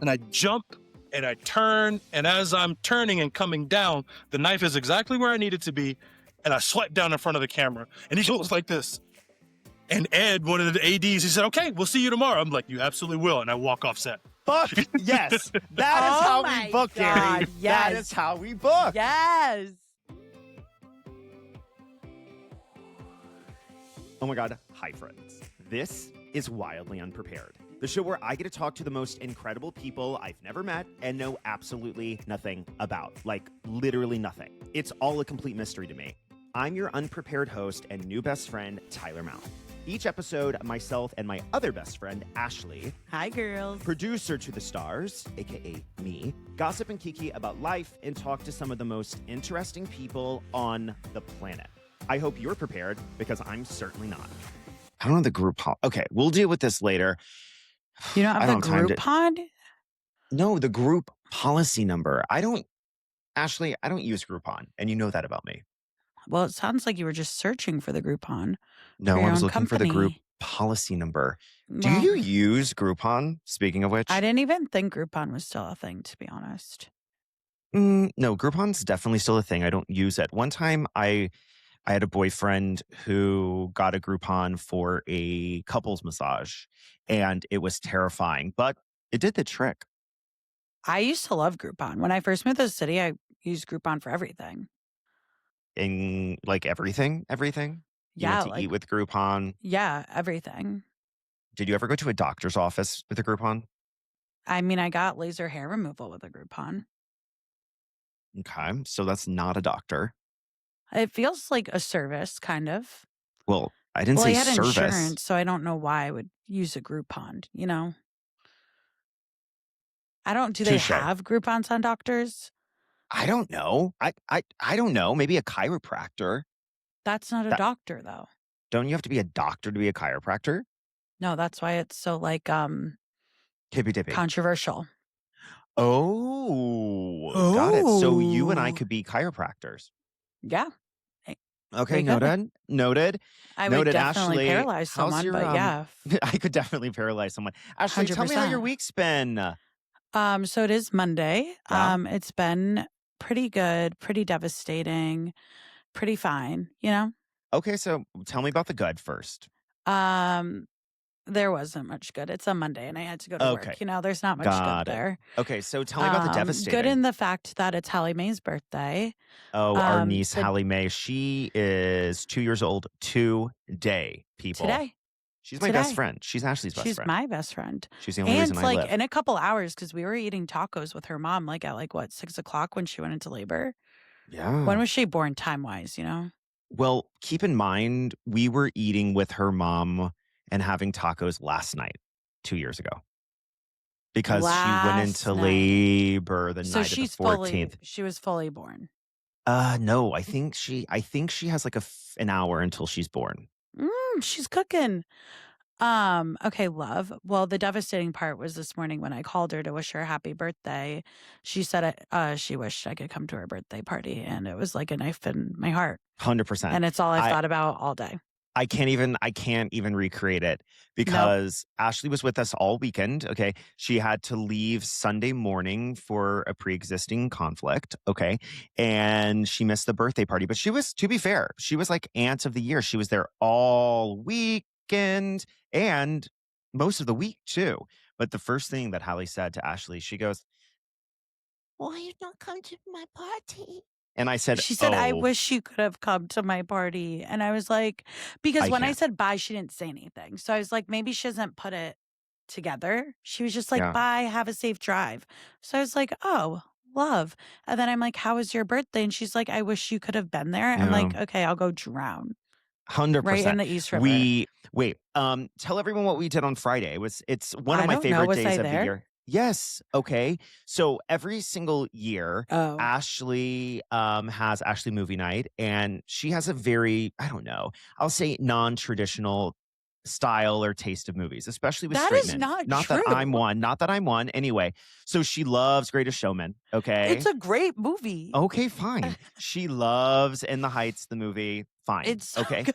and I jump and I turn. And as I'm turning and coming down, the knife is exactly where I need it to be. And I swipe down in front of the camera, and he goes like this. And Ed, one of the ADs, he said, "Okay, we'll see you tomorrow." I'm like, "You absolutely will." And I walk off set. Fuck yes. That is how we book, Gary. Yes. That is how we book. Yes. Oh my God. Hi, friends. This is Wildly Unprepared, the show where I get to talk to the most incredible people I've never met and know absolutely nothing about. Like, literally nothing. It's all a complete mystery to me. I'm your unprepared host and new best friend, Tyler Mouth. Each episode, myself and my other best friend, Ashley, Hi, girls. producer to the stars, aka me, gossip and kiki about life and talk to some of the most interesting people on the planet. I hope you're prepared, because I'm certainly not. I don't know the group. Okay, we'll deal with this later. You don't I have the have time group pod? No, the group policy number. Ashley, I don't use Groupon, and you know that about me. Well, it sounds like you were just searching for the Groupon. No, For your I was own looking for the group company. policy number. Do Well, you use Groupon, speaking of which? I didn't even think Groupon was still a thing, to be honest. No, Groupon's definitely still a thing. I don't use it. One time I had a boyfriend who got a Groupon for a couples massage, and it was terrifying, but it did the trick. I used to love Groupon. When I first moved to the city, I used Groupon for everything. In like everything? You Yeah, went to eat with Groupon. Yeah, everything. Did you ever go to a doctor's office with a Groupon? I mean, I got laser hair removal with a Groupon. Okay, so that's not a doctor. It feels like a service, kind of. Well, I didn't Well, say I had service. insurance, so I don't know why I would use a Groupon, you know? Do they Touche. have Groupons on doctors? I don't know. I don't know. Maybe a chiropractor. That's not a doctor, though. Don't you have to be a doctor to be a chiropractor? No, that's why it's so Tippy-tippy. controversial. Oh, got it. So you and I could be chiropractors. Yeah. Okay, We could. noted. I would Noted, definitely Ashley. paralyze How's someone, your, but yeah. I could definitely paralyze someone. Ashley, tell me how your 100%. week's been. So it is Monday. Yeah. It's been pretty good, pretty devastating, pretty fine, you know? Okay, so tell me about the good first. There wasn't much good. It's a Monday and I had to go to Okay. work. You know, there's not much Got good it. there. Okay, so tell me about the devastating. Good in the fact that it's Hallie Mae's birthday. Oh, our Um, niece, the- Hallie Mae. She is 2 years old today, people. Today. She's my best Today. friend. She's Ashley's best She's friend. my best friend. She's the only And reason it's I like live. in a couple hours, because we were eating tacos with her mom, like at 6 o'clock when she went into labor. Yeah. When was she born time-wise, you know? Well, keep in mind, we were eating with her mom and having tacos last night, 2 years ago. Because she went into Last night. labor the So night of the she's 14th. she was fully born. No, I think she has like an hour until she's born. She's cooking. Okay, love. Well, the devastating part was this morning when I called her to wish her a happy birthday. She said she wished I could come to her birthday party, and it was like a knife in my heart. 100%. And it's all I thought about all day. I can't even recreate it because Ashley was with us all weekend. Okay. She had to leave Sunday morning for a pre-existing conflict. Okay. And she missed the birthday party, but to be fair, she was like aunt of the year. She was there all weekend and most of the week too. But the first thing that Hallie said to Ashley, she goes, "Why you not come to my party?" And I said, She said, "I "Oh." wish you could have come to my party." And I was like, because I when I can't. said bye, she didn't say anything. So I was like, maybe she hasn't put it together. She was just like, Yeah. "Bye, have a safe drive." So I was like, "Oh, love." And then I'm like, "How was your birthday?" And she's like, "I wish you could have been there." I'm like, "Okay, I'll go drown 100%. right in the East River." Tell everyone what we did on Friday. It's one of I my don't know. favorite Was days I of there? the year. Yes. Okay. So every single year, Oh, Ashley has Ashley movie night, and she has a very, I don't know, I'll say non-traditional style or taste of movies, especially with that straight is men. not Not true. that I'm one. Anyway, so she loves Greatest Showman. Okay. It's a great movie. Okay, fine. She loves In the Heights, the movie. Fine. It's so okay. good.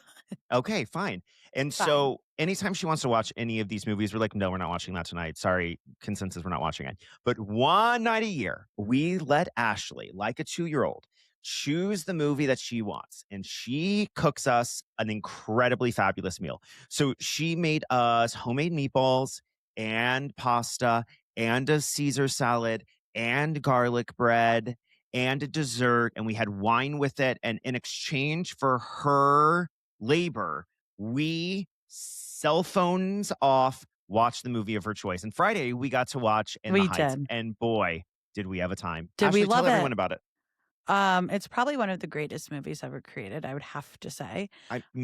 Okay, fine. And Fine. so anytime she wants to watch any of these movies, we're like, no, we're not watching that tonight. Sorry, consensus, we're not watching it. But one night a year, we let Ashley, like a 2-year-old, choose the movie that she wants. And she cooks us an incredibly fabulous meal. So she made us homemade meatballs and pasta and a Caesar salad and garlic bread and a dessert. And we had wine with it. And in exchange for her labor, we cell phones off, watch the movie of her choice. And Friday, we got to watch In the We Heights. did. And boy, did we have a time. Did Ashley, we love tell everyone it? about it. It's probably one of the greatest movies ever created, I would have to say.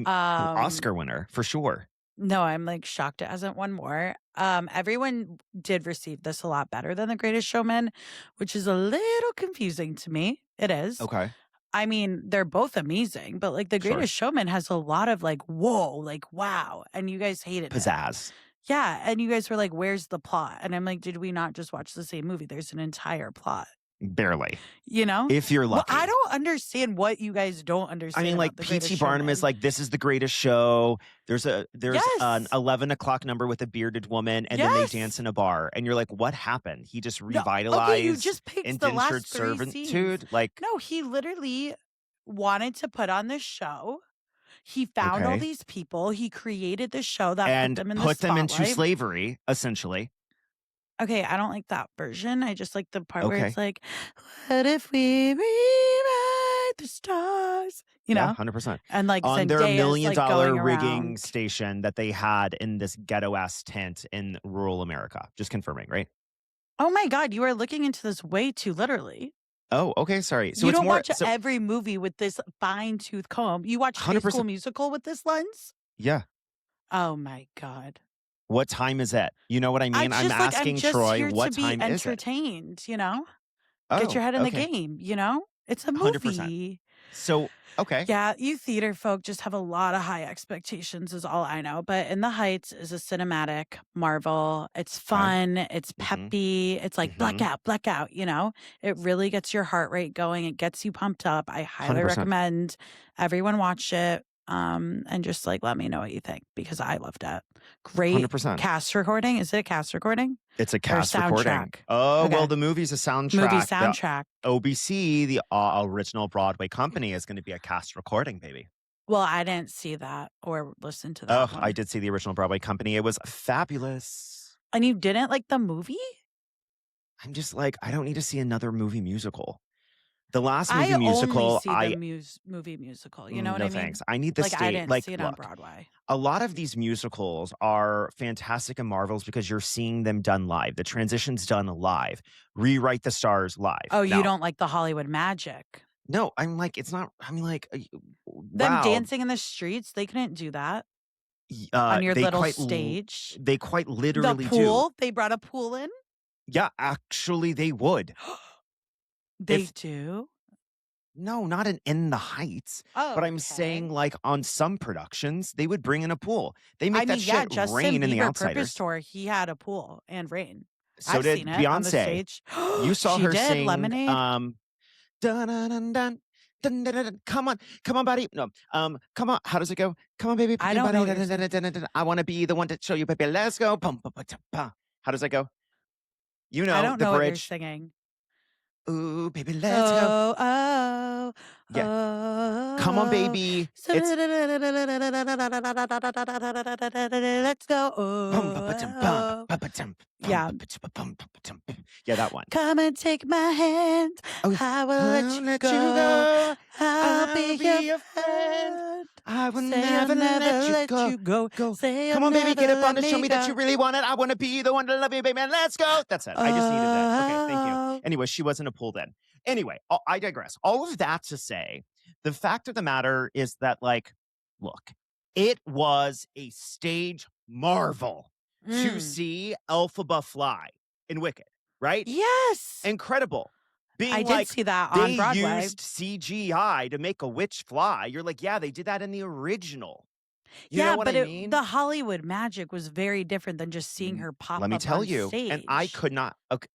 Oscar winner, for sure. No, I'm like shocked it hasn't won more. Everyone did receive this a lot better than The Greatest Showman, which is a little confusing to me. It is. Okay. I mean, they're both amazing, but like The Sure. Greatest Showman has a lot of like, whoa, like, wow. And you guys hated it. Pizzazz. Yeah. And you guys were like, where's the plot? And I'm like, did we not just watch the same movie? There's an entire plot. Barely. You know? If you're Well, lucky. I don't understand what you guys don't understand. I mean, like about The P.T. Greatest Barnum Showman. is like, this is the greatest show. There's an Yes. 11 o'clock number with a bearded woman, and then they Yes. dance in a bar. And you're like, what happened? He just No, revitalized okay, you just picked the indentured last 3 servitude. scenes. Like, No, he literally wanted to put on this show. He found all Okay. these people. He created the show that and put them in the put them spotlight. into slavery, essentially. Okay, I don't like that version. I just like the part where Okay. it's like, what if we rewrite the stars? You know? Yeah, 100%. And like On their $1 Zendaya's million like going rigging around. station that they had in this ghetto ass tent in rural America. Just confirming, right? Oh my God, you are looking into this way too literally. Oh, okay. Sorry. So you it's don't more. watch So, every movie with this fine tooth comb. You watch High 100%. School Musical with this lens? yeah. Oh my God. What time is it? You know what I mean? I I'm just like asking I'm just Troy, here what to be time is it? entertained, you know? Oh, Get your head in okay. the game, you know? It's a 100%. movie. So, okay. Yeah, you theater folk just have a lot of high expectations is all I know. But In the Heights is a cinematic marvel. It's fun, it's peppy, it's like blackout, you know? It really gets your heart rate going. It gets you pumped up. I highly 100%. recommend everyone watch it. And just like let me know what you think because I loved it. Great 100%. cast recording. Is it a cast recording? It's a cast soundtrack? recording. Oh, Okay. well, the movie's a soundtrack. Movie The soundtrack. OBC, the original Broadway company, is going to be a cast recording, baby. Well, I didn't see that or listen to that Oh, one. I did see the original Broadway company. It was fabulous. And you didn't like the movie? I'm just like, I don't need to see another movie musical. The last movie I musical, only see the movie musical. You know what no I mean? thanks. I need the Like I stage. didn't Like, see it on look, Broadway. a lot of these musicals are fantastic and marvels because you're seeing them done live. The transition's done live. Rewrite the Stars live. Oh, you Now, don't like the Hollywood magic? No, I'm like, it's not. I'm like, Them wow. dancing in the streets, they couldn't do that on your they little quite stage. They quite literally The do. pool, they brought a pool in. Yeah, actually, they would. They If- do. No, not in the Heights. Oh, But I'm saying, like, on some productions, they would bring in a pool. They make I that mean, yeah, shit Justin rain in The Bieber Outsiders. Purpose Tour, he had a pool and rain. So I've did seen it on the Beyonce. stage. You saw She her did, sing Lemonade. dun dun dun dun dun, dun, dun, come on, buddy. No, come on. How does it go? Come on, baby. I don't know what you're Dun, dun, dun, dun, dun, dun. I want to be the one to show you, baby. Let's go. Pum, pum, pum, pum. How does that go? You know I don't the know what you're bridge. singing. Ooh, baby, let's go. Oh, Yeah. oh. Come on, baby. It's Let's go. Bum, ba, ba, dum, bum, ba, ba, dum, bum, Yeah. ba, ba, dum, bum, ba, ba, dum. Yeah, that one. Come and take my hand. Oh, I will I'll let you go. I'll be your friend. I will Say I'll never let you go. go. Say Come I'll on, baby, get never up on let and show me me that go. you really want it. I want to be the one to love you, baby. Let's go. That's it. I just needed that. Okay, thank you. Oh. Anyway, she was in a pool then. Anyway, I digress. All of that to say, the fact of the matter is that, like, look, it was a stage marvel to Mm. see Elphaba fly in Wicked, right? Yes. Incredible. Being I did like, see that on they Broadway. used CGI to make a witch fly. You're like, yeah, they did that in the original. You know what but I mean? the Hollywood magic was very different than just seeing her pop Let me up tell on you. stage. And I could not. Okay,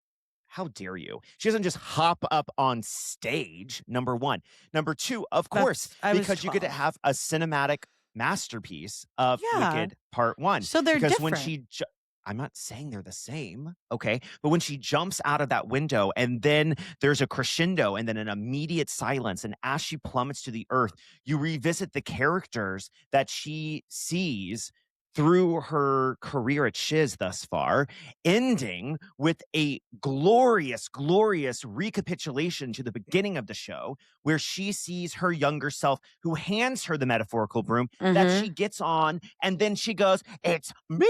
how dare you? She doesn't just hop up on stage, number one. Number two, of course, I was because you get to 12. have a cinematic masterpiece of Yeah. Wicked Part 1. So they're Because when different. I'm not saying they're the same, okay? But when she jumps out of that window and then there's a crescendo and then an immediate silence, and as she plummets to the earth, you revisit the characters that she sees through her career at Shiz thus far, ending with a glorious, glorious recapitulation to the beginning of the show where she sees her younger self who hands her the metaphorical broom that she gets on, and then she goes, "It's me."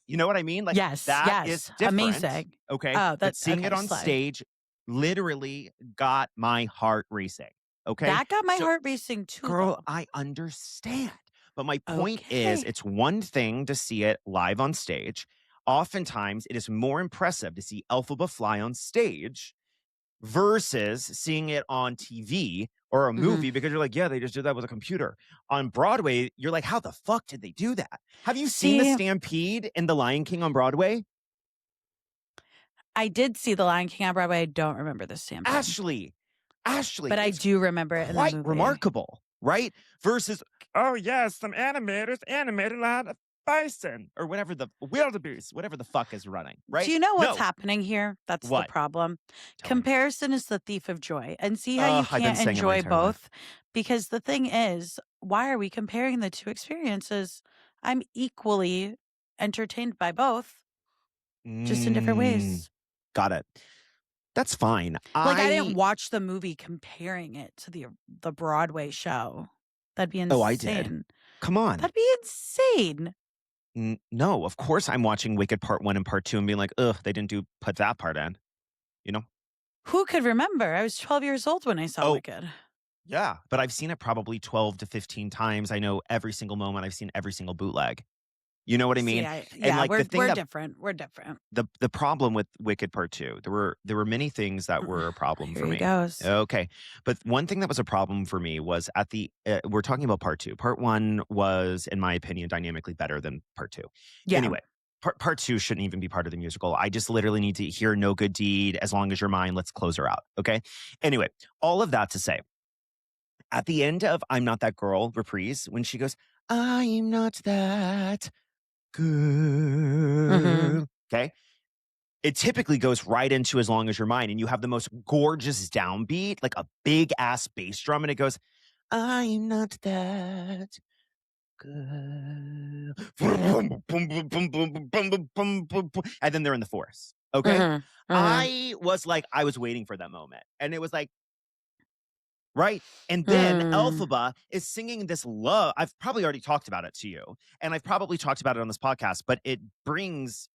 You know what I mean? Like, Yes. that is different. Amazing. Okay. Oh, But seeing it on slay. stage literally got my heart racing. Okay. That got my So, heart racing too. girl, though. I understand. But my point is, Okay. it's one thing to see it live on stage. Oftentimes, it is more impressive to see Elphaba fly on stage versus seeing it on TV or a movie because you're like, yeah, they just did that with a computer. On Broadway, you're like, how the fuck did they do that? Have you seen the See- Stampede in The Lion King on Broadway? I did see The Lion King on Broadway. I don't remember the Stampede. Ashley, but I it's do remember it in the quite movie. remarkable, right? Versus, oh yes, some animators animated a lot of bison or whatever, the wildebeest, whatever the fuck is running, right? Do you know what's No. happening here? That's What? the problem. Tell me. Comparison is the thief of joy. And see how you I've been can't saying it my enjoy entire life. both? Because the thing is, why are we comparing the two experiences? I'm equally entertained by both, just in different ways. Got it. That's fine. Like I didn't watch the movie comparing it to the Broadway show. That'd be insane. Oh, I did. Come on. That'd be insane. No, of course I'm watching Wicked Part 1 and Part 2 and being like, ugh, they didn't put that part in. You know? Who could remember? I was 12 years old when I saw Wicked. Yeah, but I've seen it probably 12 to 15 times. I know every single moment. I've seen every single bootleg. You know what I mean? We're different. We're different. The problem with Wicked Part 2, there were many things that were a problem for me. Goes. Okay. But one thing that was a problem for me was at the we're talking about Part 2. Part 1 was, in my opinion, dynamically better than Part 2. Yeah. Anyway, part 2 shouldn't even be part of the musical. I just literally need to hear No Good Deed, As Long As You're Mine, let's close her out. Okay. Anyway, all of that to say, at the end of I'm Not That Girl reprise, when she goes, I'm not that girl. Okay. It typically goes right into As Long As You're Mine, and you have the most gorgeous downbeat, like a big ass bass drum, and it goes, I'm not that girl. And then they're in the forest. Okay. I was waiting for that moment. And it was like, right? And then Elphaba is singing this love. I've probably already talked about it to you, and I've probably talked about it on this podcast, but it begs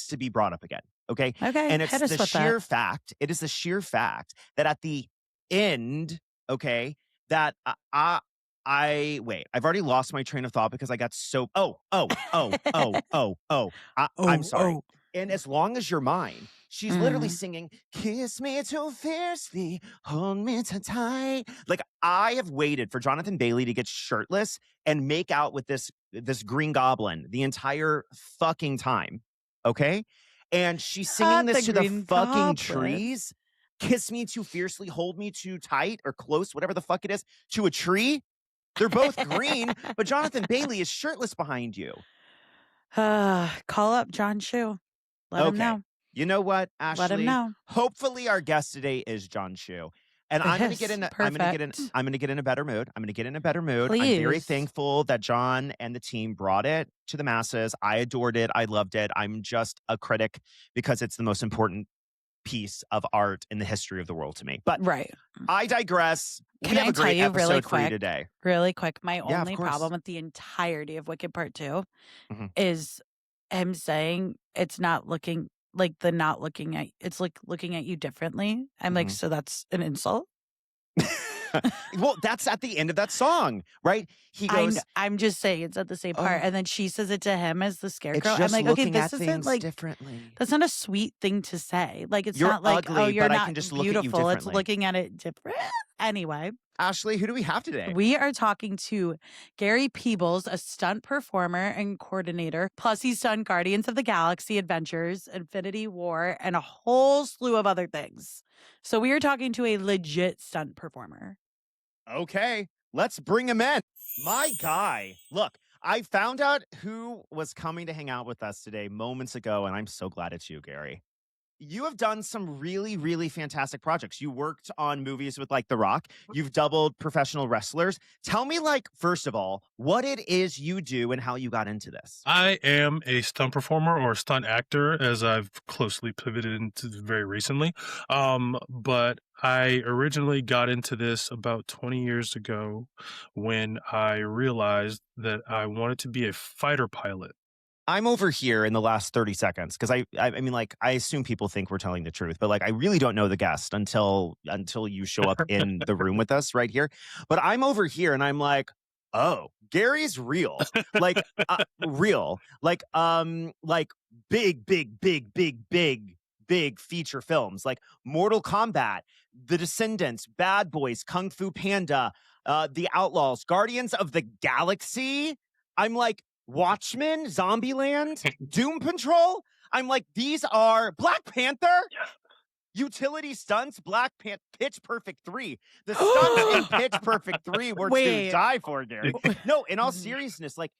to be brought up again. Okay. And it's the sheer fact. It is the sheer fact that at the end, okay, that I wait. I've already lost my train of thought because I got so. I'm sorry. And As Long As You're Mine, she's literally singing, kiss me too fiercely, hold me too tight. Like, I have waited for Jonathan Bailey to get shirtless and make out with this Green Goblin the entire fucking time. Okay? And she's singing this to the fucking trees. Kiss me too fiercely, hold me too tight or close, whatever the fuck it is, to a tree. They're both green, but Jonathan Bailey is shirtless behind you. Call up John Chu. Let him know. You know what, Ashley? Let him know. Hopefully our guest today is John Chu. And I'm going to get in a better mood. Please. I'm very thankful that John and the team brought it to the masses. I adored it. I loved it. I'm just a critic because it's the most important piece of art in the history of the world to me. But I digress. Can we have I a great tell you episode really for quick? you today. Really quick. My Yeah, only of course. problem with the entirety of Wicked Part 2 Mhm. is him saying it's not looking like it's like looking at you differently. I'm like, so that's an insult? Well, that's at the end of that song, right? He goes, I'm just saying it's at the same part. And then she says it to him as the scarecrow. It's just I'm like, okay, looking this at isn't things like differently. that's not a sweet thing to say. Like it's You're not like, ugly, oh, you're but I not can just look at you beautiful. It's differently. looking at it different. Anyway. Ashley, who do we have today? We are talking to Gary Peebles, a stunt performer and coordinator. Plus, he's done Guardians of the Galaxy, Avengers, Infinity War, and a whole slew of other things. So we are talking to a legit stunt performer. Okay. Let's bring him in. My guy. Look, I found out who was coming to hang out with us today moments ago, and I'm so glad it's you, Gary. You have done some really, really fantastic projects. You worked on movies with like The Rock. You've doubled professional wrestlers. Tell me, like, first of all, what it is you do and how you got into this. I am a stunt performer or stunt actor, as I've closely pivoted into very recently. But I originally got into this about 20 years ago when I realized that I wanted to be a fighter pilot. I'm over here in the last 30 seconds because I mean, like, I assume people think we're telling the truth, but like, I really don't know the guest until you show up in the room with us right here. But I'm over here and I'm like, oh, Gary's real, like real, like big, big, big, big, big, big feature films like Mortal Kombat, The Descendants, Bad Boys, Kung Fu Panda, The Outlaws, Guardians of the Galaxy. I'm like, Watchmen, Zombieland, Doom Patrol. I'm like, these are Black Panther, utility stunts, Pitch Perfect 3. The stunts in Pitch Perfect 3 were to die for, Gary. No, in all seriousness, like,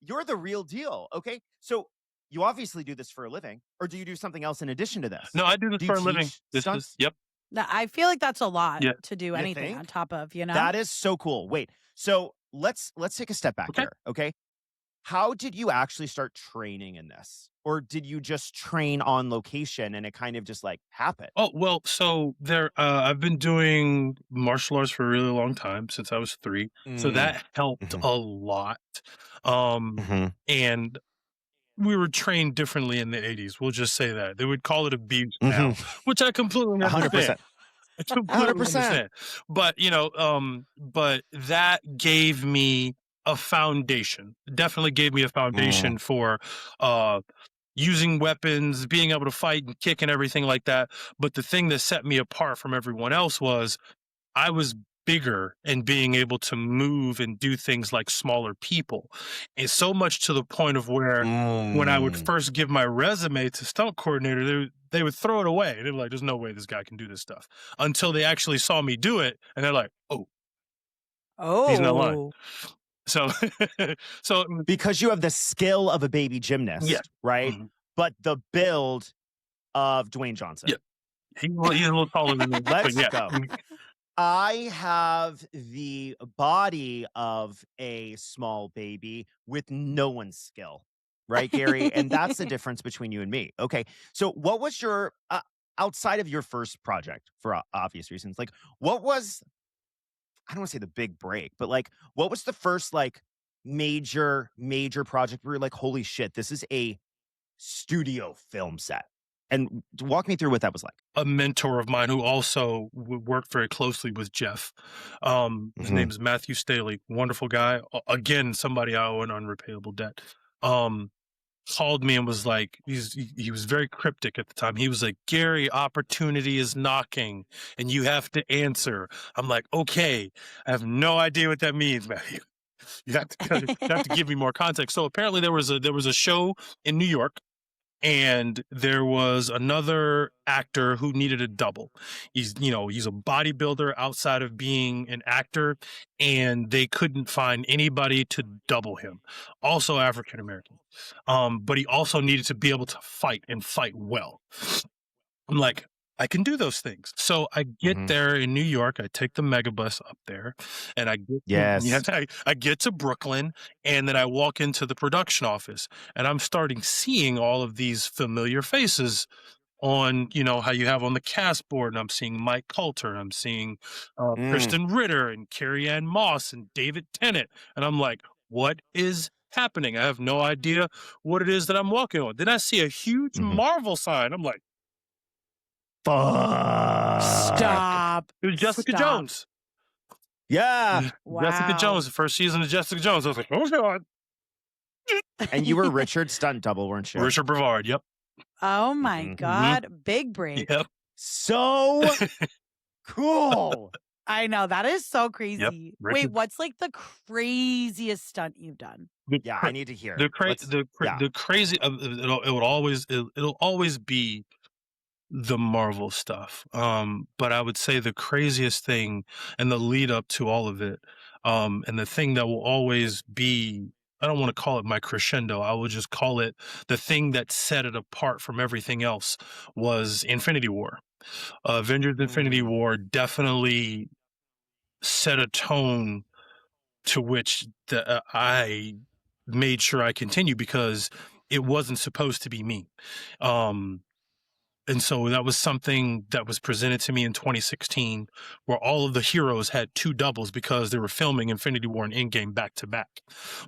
you're the real deal, okay? So you obviously do this for a living, or do you do something else in addition to this? No, I do this for a living. Yep. I feel like that's a lot to do anything think? on top of, you know? That is so cool. Wait, so let's take a step back here, okay? How did you actually start training in this? Or did you just train on location and it kind of just like happened? Oh, well, so I've been doing martial arts for a really long time, since I was 3. So that helped a lot. And we were trained differently in the 80s. We'll just say that. They would call it abuse now, which I completely understand. 100%. I completely understand. But, but that gave me a foundation. Definitely gave me a foundation for using weapons, being able to fight and kick and everything like that. But the thing that set me apart from everyone else was I was bigger and being able to move and do things like smaller people. And so much to the point of where when I would first give my resume to stunt coordinator, they would throw it away. They were like, there's no way this guy can do this stuff, until they actually saw me do it. And they're like, oh, he's not lying. So, because you have the skill of a baby gymnast, right? But the build of Dwayne Johnson. Yeah. He's a little taller than me. Let's go. I have the body of a small baby with no one's skill, right, Gary? And that's the difference between you and me. Okay. So what was your, outside of your first project, for obvious reasons, like what was, I don't want to say the big break, but like, what was the first like major project where you're like, holy shit, this is a studio film set? And walk me through what that was like. A mentor of mine who also worked very closely with Jeff. His name is Matthew Staley. Wonderful guy. Again, somebody I owe an unrepayable debt. Called me and was like, he was very cryptic at the time. He was like, Gary, opportunity is knocking and you have to answer. I'm like, okay, I have no idea what that means, Matthew. You have to give me more context. So apparently there was a show in New York, and there was another actor who needed a double. He's a bodybuilder outside of being an actor, and they couldn't find anybody to double him. Also African American. But he also needed to be able to fight and fight well. I'm like, I can do those things. So I get there in New York. I take the megabus up there, and I get to Brooklyn, and then I walk into the production office, and I'm starting seeing all of these familiar faces on, how you have on the cast board. And I'm seeing Mike Coulter, I'm seeing Kristen Ritter and Carrie Ann Moss and David Tennant, and I'm like, what is happening? I have no idea what it is that I'm walking on. Then I see a huge Marvel sign. I'm like, fuck. Stop. It was Jessica Jones. Yeah. Wow. Jessica Jones, the first season of Jessica Jones. I was like, oh God. And you were Richard stunt double, weren't you? Richard Brevard, yep. Oh my God. Big break. Yep. So cool. I know. That is so crazy. Yep. Wait, what's like the craziest stunt you've done? I need to hear. The crazy, it'll always be the Marvel stuff. But I would say the craziest thing and the lead up to all of it And the thing that will always be, I don't want to call it my crescendo, I will just call it the thing that set it apart from everything else, was Infinity War. Avengers Infinity War definitely set a tone to which I made sure I continued, because it wasn't supposed to be me. And so that was something that was presented to me in 2016, where all of the heroes had 2 doubles because they were filming Infinity War and Endgame back to back.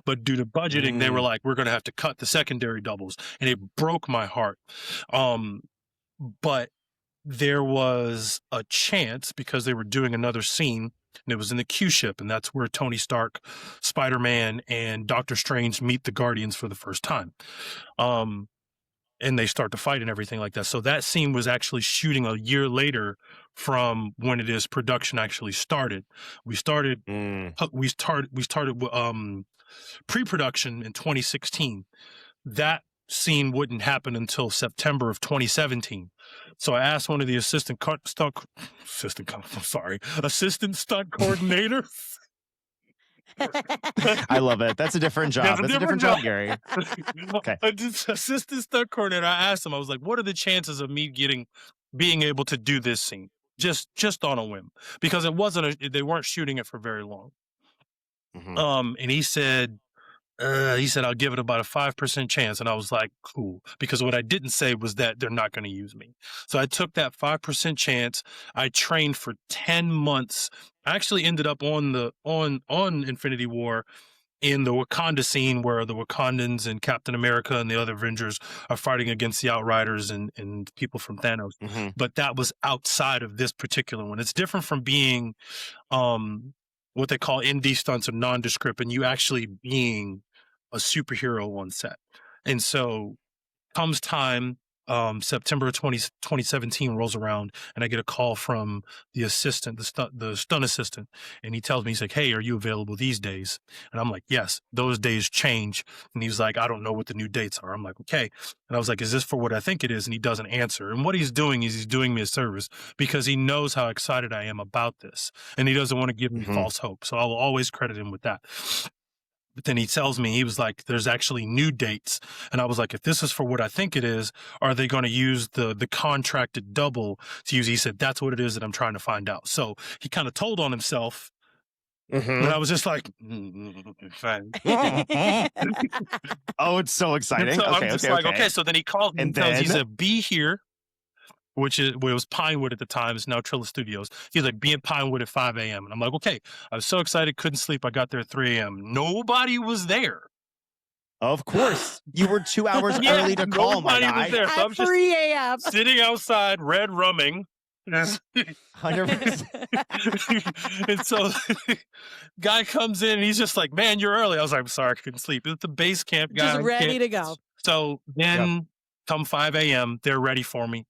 But due to budgeting, they were like, we're going to have to cut the secondary doubles. And it broke my heart. But there was a chance, because they were doing another scene, and it was in the Q ship, and that's where Tony Stark, Spider-Man, and Doctor Strange meet the Guardians for the first time. And they start to fight and everything like that. So that scene was actually shooting a year later from when it is production actually started. We started pre-production in 2016. That scene wouldn't happen until September of 2017. So I asked one of the assistant stunt coordinator. I love it. That's a different job. That's a different job, Gary. Okay. Assistant stunt coordinator, I asked him, I was like, what are the chances of me being able to do this scene? Just on a whim. Because they weren't shooting it for very long. And he said, I'll give it about a 5% chance. And I was like, cool. Because what I didn't say was that they're not going to use me. So I took that 5% chance. I trained for 10 months. I actually ended up on Infinity War in the Wakanda scene, where the Wakandans and Captain America and the other Avengers are fighting against the Outriders and people from Thanos. But that was outside of this particular one. It's different from being what they call ND stunts or nondescript, and you actually being a superhero on set. And so comes time, September 2017 rolls around, and I get a call from the assistant, the stunt assistant, and he tells me, he's like, hey, are you available these days? And I'm like, yes, those days change. And he's like, I don't know what the new dates are. I'm like, okay. And I was like, is this for what I think it is? And he doesn't answer. And what he's doing is he's doing me a service, because he knows how excited I am about this, and he doesn't want to give me false hope. So I will always credit him with that. But then he tells me, he was like, there's actually new dates. And I was like, if this is for what I think it is, are they going to use the contracted double to use? He said, that's what it is that I'm trying to find out. So he kind of told on himself. And I was just like, fine. Oh, it's so exciting. So okay, I'm just okay. okay. So then he called me and he said, be here, which it was Pinewood at the time. It's now Trilla Studios. He's like, be in Pinewood at 5 a.m. And I'm like, okay. I was so excited, couldn't sleep. I got there at 3 a.m. Nobody was there. Of course. You were 2 hours early to call, my guy. Was there. So At 3 a.m. sitting outside, red rumming. 100%. And so guy comes in and he's just like, man, you're early. I was like, I'm sorry, I couldn't sleep. It's the base camp guy. Just ready to go. So then come 5 a.m., they're ready for me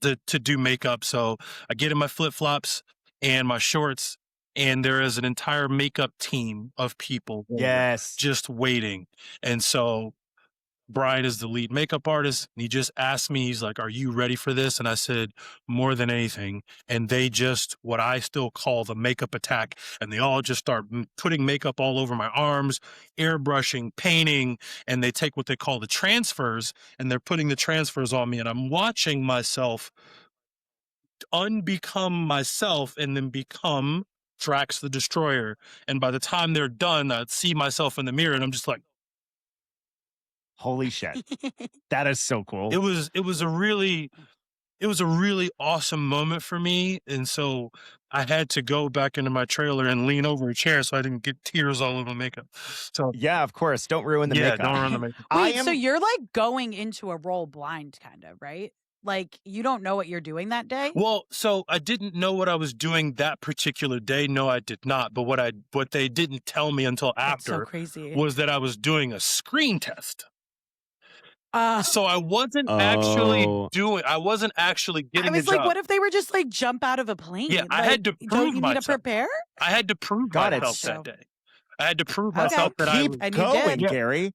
to do makeup. So I get in my flip-flops and my shorts, and there is an entire makeup team of people just waiting. And so Brian is the lead makeup artist, and he just asked me, he's like, are you ready for this? And I said, more than anything. And they just, what I still call the makeup attack, and they all just start putting makeup all over my arms, airbrushing, painting, and they take what they call the transfers, and they're putting the transfers on me, and I'm watching myself unbecome myself and then become Drax the Destroyer. And by the time they're done, I'd see myself in the mirror, and I'm just like, holy shit. That is so cool. It was a really awesome moment for me. And so I had to go back into my trailer and lean over a chair so I didn't get tears all over my makeup. So yeah, of course. Don't ruin the makeup. Don't ruin the makeup. Wait, so you're like going into a role blind, kind of, right? Like, you don't know what you're doing that day? Well, so I didn't know what I was doing that particular day. No, I did not. But what they didn't tell me until after was that I was doing a screen test. So I wasn't actually getting I was a like, job. what if they were just like jump out of a plane? Yeah, like, I had to prove don't you myself. need to prepare? I had to prove myself that day. I had to prove myself that I was going, Gary.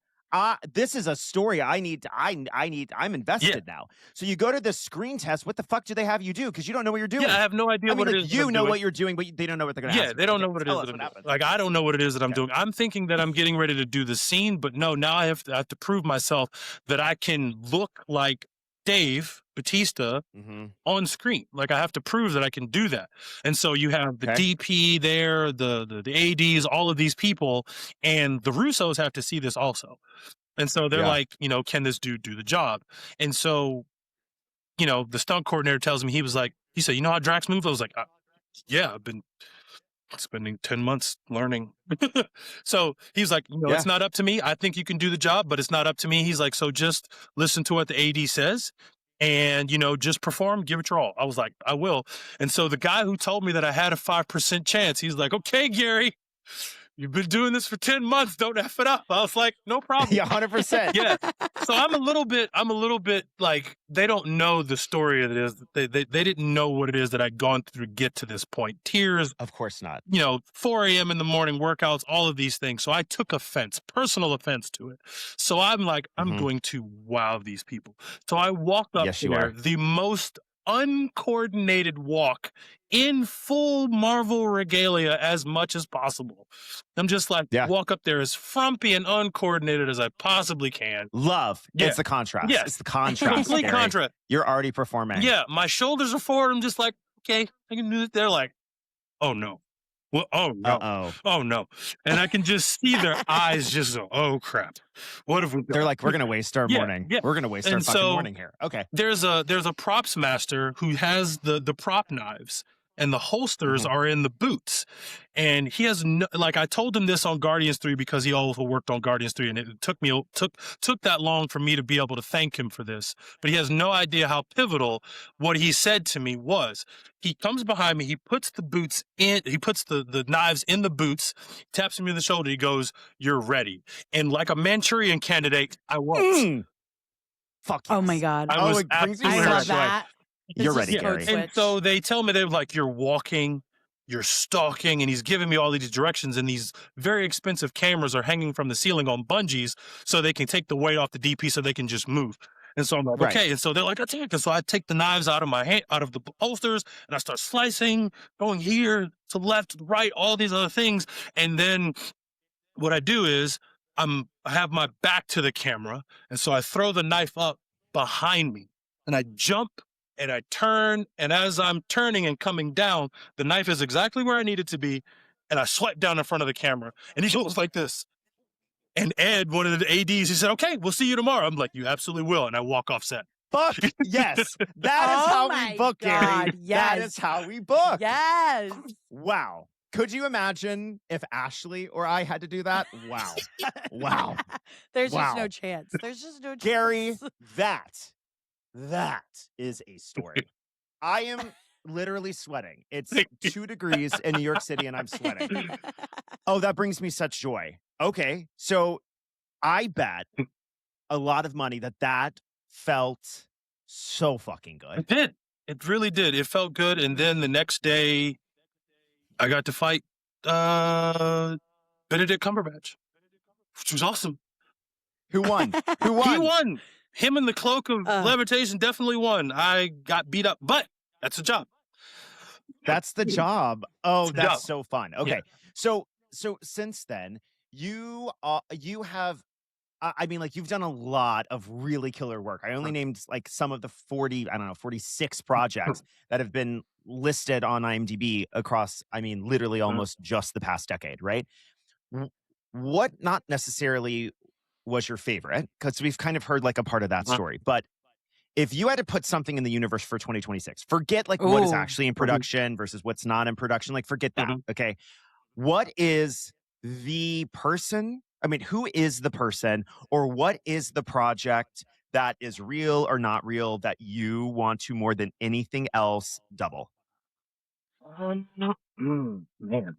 this is a story I'm invested now. So you go to the screen test. What the fuck do they have you do? Because you don't know what you're doing. Yeah, I have no idea what it is. You know what you're doing, but they don't know what they're going to ask. Yeah, they don't know what it is that I'm doing. Like, I don't know what it is that I'm doing. I'm thinking that I'm getting ready to do the scene, but no, now I have to prove myself that I can look like Dave Bautista on screen. Like, I have to prove that I can do that. And so you have the DP there, the ADs, all of these people, and the Russos have to see this also. And so they're like, you know, can this dude do the job? And so, you know, the stunt coordinator tells me, he said, you know how Drax moves? I was like, yeah, I've been spending 10 months learning. So he's like, you know, it's not up to me. I think you can do the job, but it's not up to me. He's like, so just listen to what the AD says and, you know, just perform, give it your all. I was like, I will. And so the guy who told me that I had a 5% chance, he's like, okay, Gary, you've been doing this for 10 months. Don't F it up. I was like, no problem. Yeah, 100%. Yeah. So I'm a little bit like, they don't know the story that it is. They didn't know what it is that I'd gone through to get to this point. Tears. Of course not. You know, 4 a.m. in the morning workouts, all of these things. So I took personal offense to it. So I'm like, I'm going to wow these people. So I walked up there, the most uncoordinated walk in full Marvel regalia as much as possible. I'm just like, walk up there as frumpy and uncoordinated as I possibly can. Love. Yeah. It's the contrast. Yeah. It's the contrast. Complete contrast. You're already performing. Yeah. My shoulders are forward. I'm just like, okay, I can do it. They're like, oh no. Well, oh no. Uh-oh. Oh no. And I can just see their eyes just go, oh crap. What have we done? They're like, we're going to waste our morning. Yeah. We're going to waste our fucking morning here. Okay. There's a props master who has the prop knives, and the holsters are in the boots. And he has like, I told him this on Guardians 3 because he also worked on Guardians 3, and it took that long for me to be able to thank him for this. But he has no idea how pivotal what he said to me was. He comes behind me, he puts the boots in, he puts the knives in the boots, taps me in the shoulder, he goes, "You're ready." And like a Manchurian candidate, I was. Fuck yes. Oh my God. I was it brings me I love that. You're ready, Gary. And so they tell me, they're like, you're walking, you're stalking, and he's giving me all these directions, and these very expensive cameras are hanging from the ceiling on bungees so they can take the weight off the DP so they can just move. And so I'm like, okay. And so they're like, attack. And so I take the knives out of my hand, out of the holsters, and I start slicing, going here to left, right, all these other things. And then what I do is I have my back to the camera, and so I throw the knife up behind me, and I jump and I turn, and as I'm turning and coming down, the knife is exactly where I need it to be, and I swipe down in front of the camera, and he goes like this. And Ed, one of the ADs, he said, okay, we'll see you tomorrow. I'm like, you absolutely will. And I walk off set. Fuck yes. That is how we book, Gary. Yes. That is how we book. Yes. Wow. Could you imagine if Ashley or I had to do that? Wow. Wow. There's just no chance. There's just no chance. Gary, that is a story. I am literally sweating. It's 2 degrees in New York City and I'm sweating. Oh, that brings me such joy. Okay, so I bet a lot of money that felt so fucking good. It did. It really did. It felt good. And then the next day, I got to fight Benedict Cumberbatch, which was awesome. Who won? Who won? He won. Him in the cloak of levitation definitely won. I got beat up, but that's the job. That's the job. Oh, that's so fun. Okay, so since then, you have, I mean, like, you've done a lot of really killer work. I only named like some of the 46 projects that have been listed on IMDb across, I mean, literally almost just the past decade, right? What not necessarily was your favorite? Because we've kind of heard like a part of that story, but if you had to put something in the universe for 2026, forget like what is actually in production versus what's not in production, like forget that, okay? What is the person, I mean, who is the person, or what is the project that is real or not real that you want to more than anything else double? Man.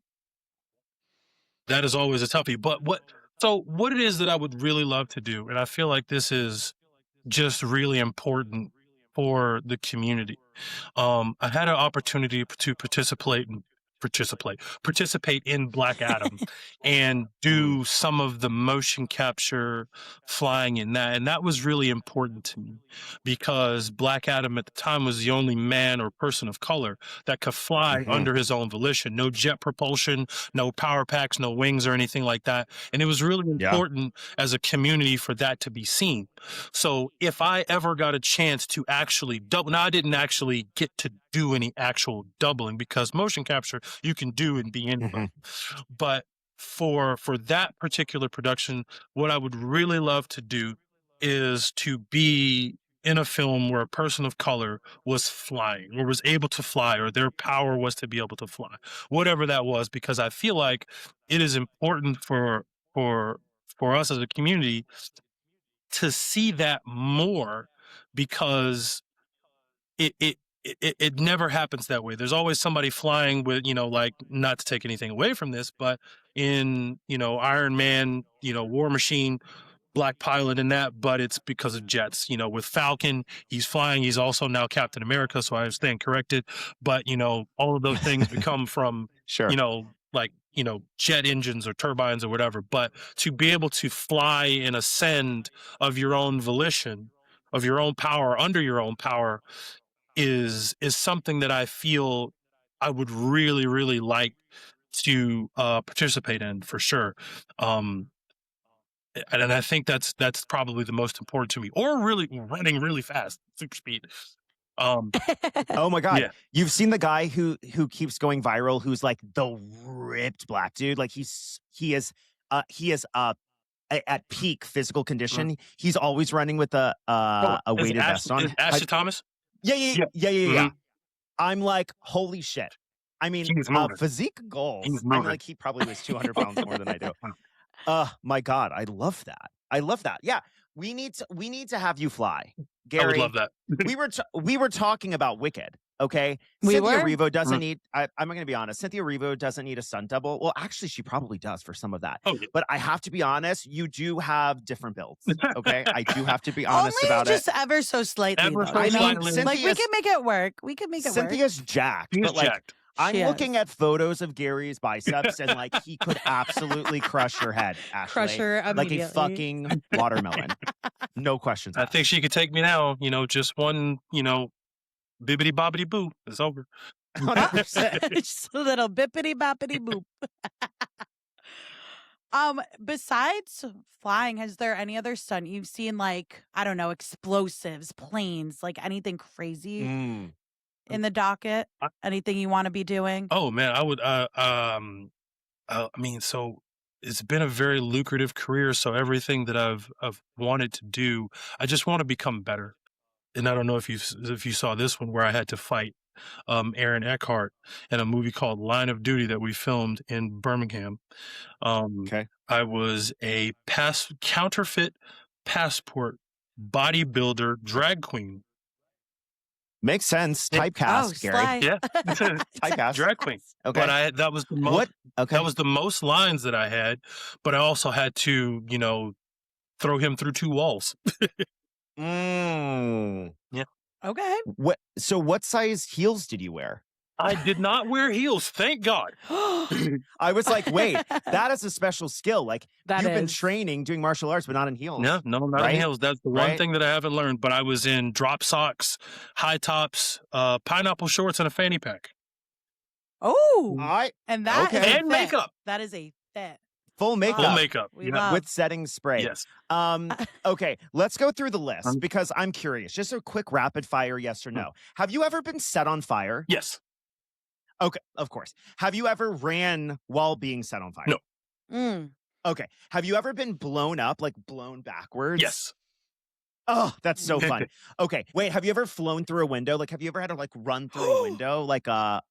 That is always a toughie. But what it is that I would really love to do, and I feel like this is just really important for the community. I had an opportunity to participate in participate in Black Adam and do some of the motion capture flying in that. And that was really important to me because Black Adam at the time was the only man or person of color that could fly under his own volition. No jet propulsion, no power packs, no wings or anything like that. And it was really important as a community for that to be seen. So if I ever got a chance to actually double, now I didn't actually get to do any actual doubling because motion capture you can do and be in, but for that particular production, what I would really love to do is to be in a film where a person of color was flying or was able to fly or their power was to be able to fly, whatever that was, because I feel like it is important for us as a community to see that more because it never happens that way. There's always somebody flying with, like, not to take anything away from this, but in, Iron Man, War Machine, Black Pilot in that, but it's because of jets. With Falcon, he's flying. He's also now Captain America, so I stand corrected. But, all of those things become from, jet engines or turbines or whatever. But to be able to fly and ascend of your own volition, of your own power, under your own power, is something that I feel I would really, really like to participate in for sure. And I think that's probably the most important to me. Or really running really fast, super speed. Oh my God. Yeah. You've seen the guy who keeps going viral, who's like the ripped black dude. Like he is at peak physical condition. He's always running with a weighted vest on. Ashley Thomas? Yeah. I'm like, holy shit. I mean, physique goals. I mean, like he probably weighs 200 pounds more than I do. My God, I love that. Yeah, we need to have you fly, Gary. I would love that. we were talking about Wicked. Okay, Cynthia Erivo doesn't need. I'm going to be honest. Cynthia Erivo doesn't need a stunt double. Well, actually, she probably does for some of that. But I have to be honest. You do have different builds. Okay, I do have to be honest about just ever so slightly. I mean, like we can make it work. Cynthia's jacked, but like. Jacked. I'm looking at photos of Gary's biceps and like he could absolutely crush her head, Ashley. Crush her immediately. Like a fucking watermelon. No questions asked. I think she could take me now, just one, bibbity bobbity boo. It's over. Just a little bippity boppity boop. Besides flying, has there any other stunt you've seen, like, I don't know, explosives, planes, like anything crazy? In the docket, anything you want to be doing? Oh man, I would. I mean, so it's been a very lucrative career. So everything that I've wanted to do, I just want to become better. And I don't know if you saw this one where I had to fight Aaron Eckhart in a movie called Line of Duty that we filmed in Birmingham. Okay, I was a counterfeit passport bodybuilder drag queen. Makes sense. Typecast, Gary. Yeah, typecast. Drag queen. Okay, but that was the most. What? Okay, that was the most lines that I had, but I also had to, throw him through 2 walls. Yeah. Okay. So what size heels did you wear? I did not wear heels, thank God. I was like, wait, that is a special skill. Like you've been training, doing martial arts, but not in heels. No, not in heels. That's the one thing that I haven't learned. But I was in drop socks, high tops, pineapple shorts, and a fanny pack. Oh, and that is and makeup. That is a fit. Full makeup. Full makeup. With setting spray. Yes. Okay, let's go through the list because I'm curious. Just a quick rapid fire yes or no. Have you ever been set on fire? Yes. Okay, of course. Have you ever ran while being set on fire? No. Okay. Have you ever been blown up, like blown backwards? Yes. Oh, that's so fun. Okay. Wait, have you ever flown through a window? Like, have you ever had to like run through a window like a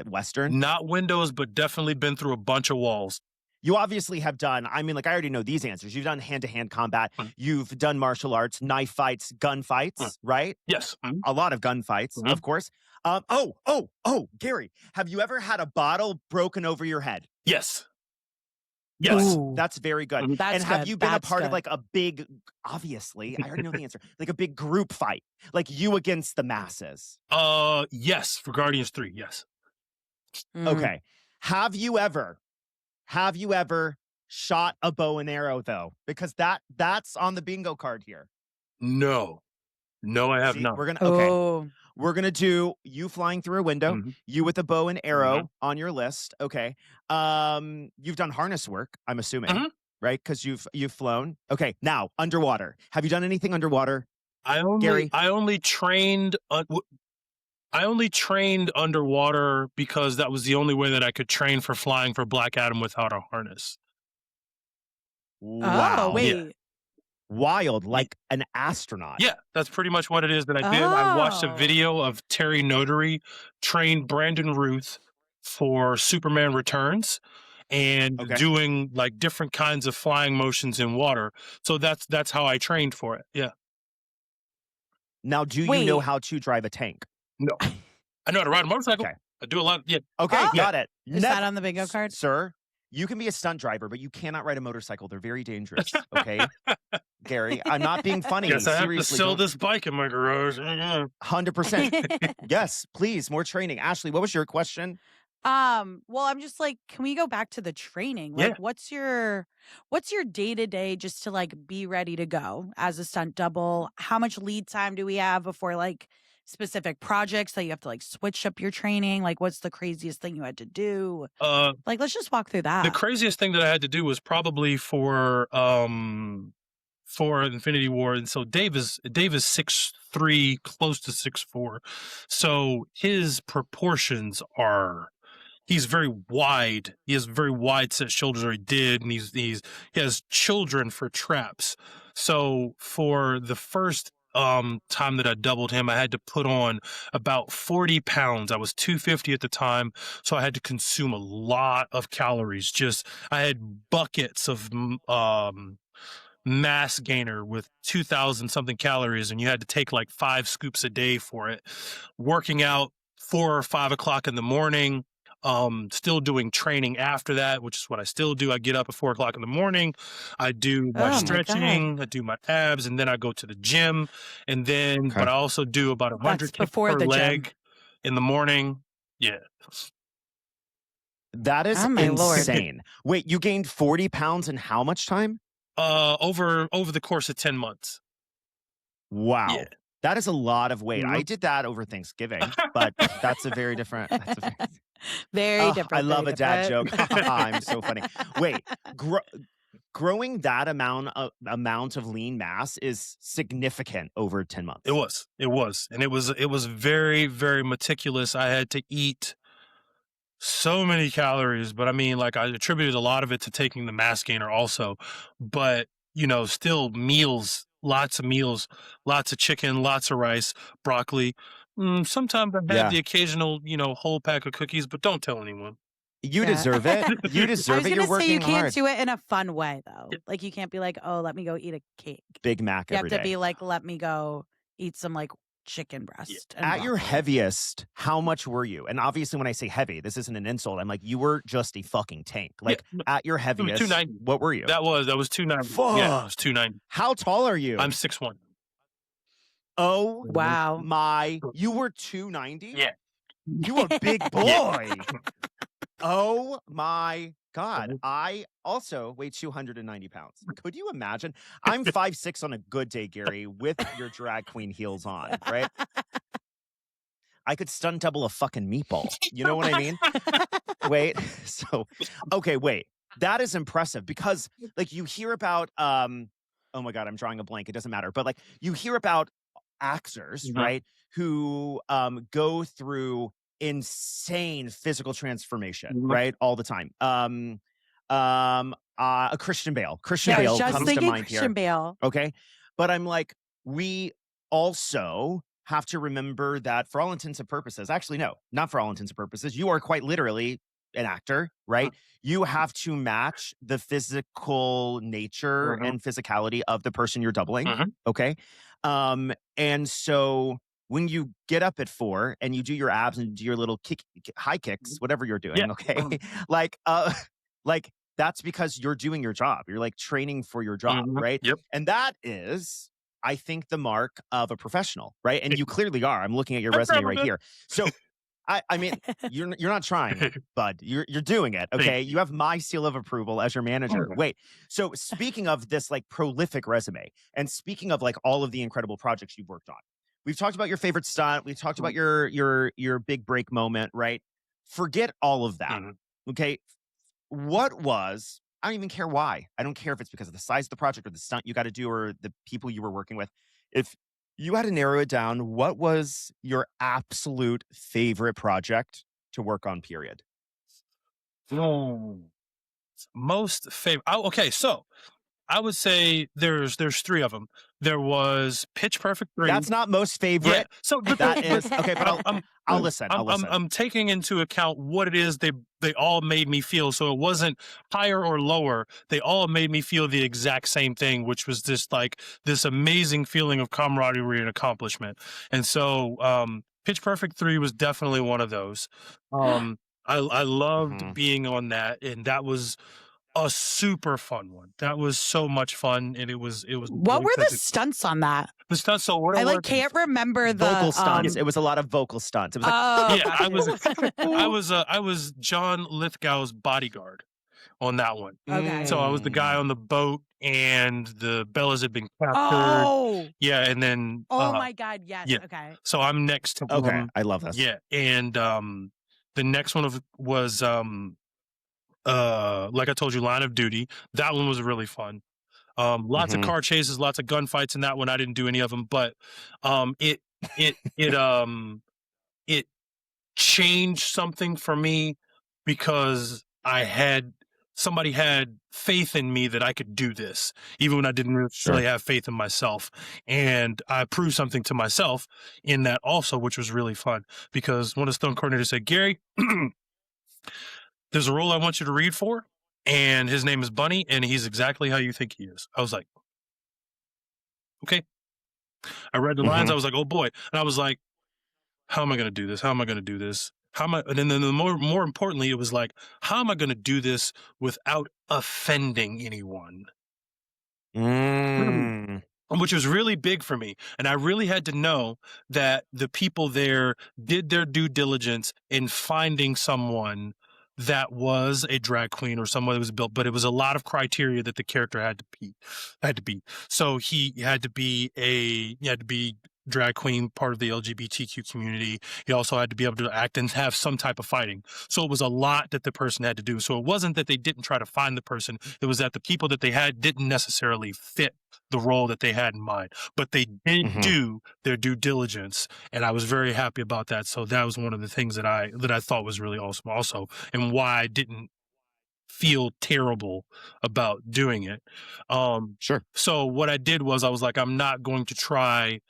Western? Not windows, but definitely been through a bunch of walls. You obviously have done, I mean, like I already know these answers. You've done hand-to-hand combat. You've done martial arts, knife fights, gun fights, right? Yes. A lot of gun fights, of course. Gary, have you ever had a bottle broken over your head? Yes. Yes. Ooh. That's very good. That's and have good. you been That's a part good. of like a big, obviously, I already know the answer, like a big group fight, like you against the masses? Yes. For Guardians 3, yes. Okay. Have you ever shot a bow and arrow though? Because that's on the bingo card here. No, I have See, not. We're gonna do you flying through a window, you with a bow and arrow on your list. Okay. You've done harness work, I'm assuming, right? Because you've flown. Okay. Now underwater. Have you done anything underwater? Gary? I only trained underwater because that was the only way that I could train for flying for Black Adam without a harness. Wow. Oh, wait. Yeah. Wild, like an astronaut. Yeah, that's pretty much what it is that I did. I watched a video of Terry Notary train Brandon Ruth for Superman Returns and doing like different kinds of flying motions in water. So that's how I trained for it. Yeah. Now, do you know how to drive a tank? No. I know how to ride a motorcycle. Okay. I do a lot. Yeah. Okay, got it. Is that on the bingo card? Sir, you can be a stunt driver, but you cannot ride a motorcycle. They're very dangerous. Okay. Gary, I'm not being funny. Yes, I have to sell this bike in my garage. 100%. Yes, please, more training. Ashley, what was your question? Well, I'm just like, can we go back to the training? Like, what's your day-to-day just to like be ready to go as a stunt double? How much lead time do we have before like specific projects that you have to like switch up your training? Like, what's the craziest thing you had to do? Like, let's just walk through that. The craziest thing that I had to do was probably for Infinity War, and so Dave is 6'3", close to 6'4", so his proportions are. He's very wide. He has very wide set shoulders, or he did, and he has children for traps. So for the first time that I doubled him, I had to put on about 40 pounds. I was 250 at the time, so I had to consume a lot of calories. I had buckets of mass gainer with 2,000 something calories, and you had to take like 5 scoops a day for it. Working out 4 or 5 o'clock in the morning. Still doing training after that, which is what I still do. I get up at 4 o'clock in the morning. I do my stretching, I do my abs, and then I go to the gym. And then, but I also do about 100 kicks per leg in the morning. Yeah. That is insane. Wait, you gained 40 pounds in how much time? Over the course of 10 months. Wow. Yeah. That is a lot of weight. I did that over Thanksgiving, but that's a very different. Very different. I love a dad joke. I'm so funny. Wait, growing that amount of lean mass is significant over 10 months. It was, and it was very, very meticulous. I had to eat so many calories, but I mean, like, I attributed a lot of it to taking the mass gainer also, but still meals. Lots of meals, lots of chicken, lots of rice, broccoli. Sometimes I've had the occasional, whole pack of cookies, but don't tell anyone. You deserve it. You deserve it. You're working hard. You can't do it in a fun way, though. Like, you can't be like, oh, let me go eat a cake. Big Mac every day. You have to be like, let me go eat some, like, chicken breast. Yeah. At your heaviest, how much were you? And obviously, when I say heavy, this isn't an insult. I'm like, you were just a fucking tank. Like, at your heaviest, 290. What were you? That was 290. Fuck. Yeah, it was 290. How tall are you? I'm 6'1". Oh, wow. You were 290? Yeah. You a big boy. Oh, my God. I also weigh 290 pounds. Could you imagine? I'm 5'6" on a good day, Gary, with your drag queen heels on, right? I could stunt double a fucking meatball. You know what I mean? Wait. So, okay, wait. That is impressive because, like, you hear about, oh my God, I'm drawing a blank. It doesn't matter. But, like, you hear about actors, right, who go through insane physical transformation, right, all the time. A Christian Bale. Christian Bale comes to mind Christian Bale. Okay, but I'm like, we also have to remember that for all intents and purposes, actually, no, not for all intents and purposes, you are quite literally an actor, right? You have to match the physical nature and physicality of the person you're doubling. Okay, and so when you get up at 4 and you do your abs and do your little high kicks, whatever you're doing, okay, like that's because you're doing your job. You're like training for your job, right? Yep. And that is, I think, the mark of a professional, right? And you clearly are. I'm looking at your resume right here. So I mean, you're not trying, bud. You're doing it. Okay. You have my seal of approval as your manager. Wait. So speaking of this like prolific resume, and speaking of like all of the incredible projects you've worked on, we've talked about your favorite stunt. We've talked about your big break moment, right? Forget all of that. Okay. What was, I don't even care why. I don't care if it's because of the size of the project or the stunt you got to do or the people you were working with. If you had to narrow it down, what was your absolute favorite project to work on, period? Most favorite. Okay, so I would say there's 3 of them. There was Pitch Perfect 3. That's not most favorite. Yeah. So that is okay, but I'll listen. I'm taking into account what it is they all made me feel. So it wasn't higher or lower. They all made me feel the exact same thing, which was just like this amazing feeling of camaraderie and accomplishment. And so Pitch Perfect 3 was definitely one of those. I loved being on that, and that was a super fun one. That was so much fun, and it was. What were the stunts on that? The stunts. So what I can't remember the vocal stunts. It was a lot of vocal stunts. It was like, yeah, I was John Lithgow's bodyguard on that one. Okay. So I was the guy on the boat, and the Bellas had been captured. Oh, yeah, and then oh my God, yes. yeah. Okay. So I'm next to him. I love this. Yeah, and the next one was like I told you, Line of Duty. That one was really fun. Lots of car chases, lots of gunfights in that one. I didn't do any of them, but it changed something for me because somebody had faith in me that I could do this, even when I didn't really have faith in myself. And I proved something to myself in that also, which was really fun because one of the stunt coordinators said, Gary, there's a role I want you to read for, and his name is Bunny, and he's exactly how you think he is. I was like, okay. I read the lines. I was like, oh boy. And I was like, how am I going to do this? How am I going to do this? And then the more importantly, it was like, how am I going to do this without offending anyone? Which was really big for me. And I really had to know that the people there did their due diligence in finding someone that was a drag queen or someone that was built, but it was a lot of criteria that the character had to be. So he had to be drag queen, part of the LGBTQ community. He also had to be able to act and have some type of fighting. So it was a lot that the person had to do. So it wasn't that they didn't try to find the person. It was that the people that they had didn't necessarily fit the role that they had in mind, but they did do their due diligence. And I was very happy about that. So that was one of the things that I thought was really awesome also, and why I didn't feel terrible about doing it. So what I did was I was like, I'm not going to try